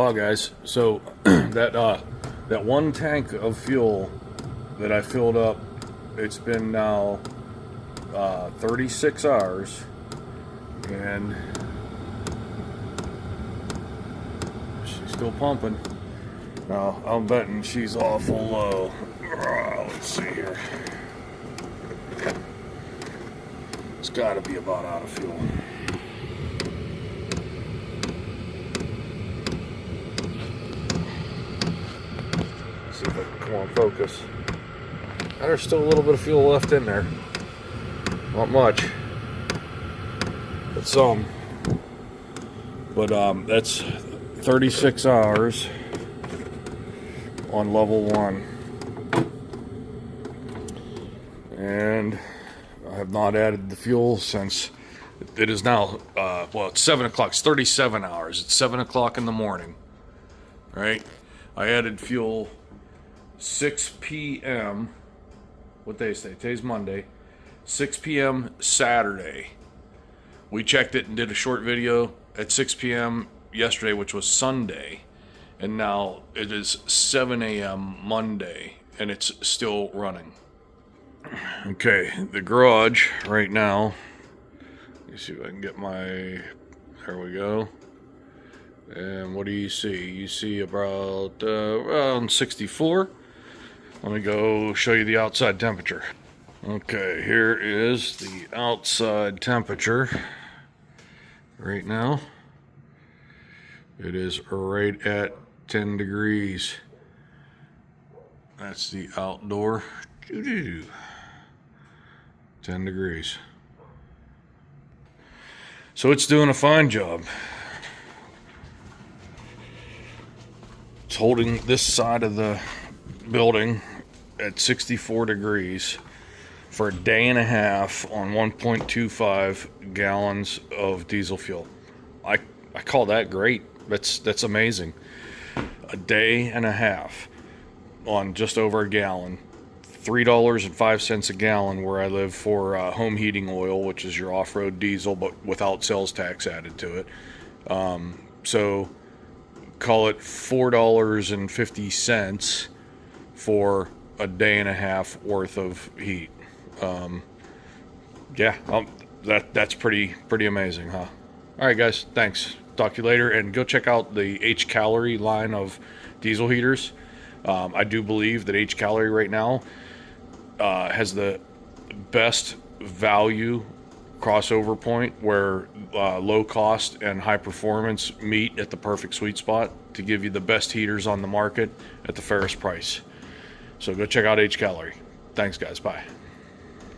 Wow, guys, so that one tank of fuel that I filled up, it's been now 36 hours, and she's still pumping. Now, I'm betting she's awful low. Let's see here. It's got to be about out of fuel. See if I can come on focus. There's still a little bit of fuel left in there. Not much, but some. But that's 36 hours on level 1. And I have not added the fuel since it is now, well, it's 7 o'clock. It's 37 hours. It's 7 o'clock in the morning, right? I added fuel 6 p.m. What day is today? Today's Monday. 6 p.m. Saturday. We checked it and did a short video at 6 p.m. yesterday, which was Sunday. And now it is 7 a.m. Monday, and it's still running. Okay, the garage right now. Let me see if I can get my... There we go. And what do you see? You see about around 64. Let me go show you the outside temperature. Okay, here is the outside temperature right now. It is right at 10 degrees. That's the outdoor. 10 degrees. So it's doing a fine job. It's holding this side of the building at 64 degrees for a day and a half on 1.25 gallons of diesel fuel. I call that great. That's amazing. A day and a half on just over a gallon. $3.05 a gallon where I live for home heating oil, which is your off-road diesel, but without sales tax added to it. So call it $4.50 for a day and a half worth of heat. Yeah, that's pretty amazing, huh? All right, guys, thanks. Talk to you later, and go check out the Hcalory line of diesel heaters. I do believe that Hcalory right now has the best value crossover point where low cost and high performance meet at the perfect sweet spot to give you the best heaters on the market at the fairest price. So go check out Hcalory. Thanks, guys. Bye.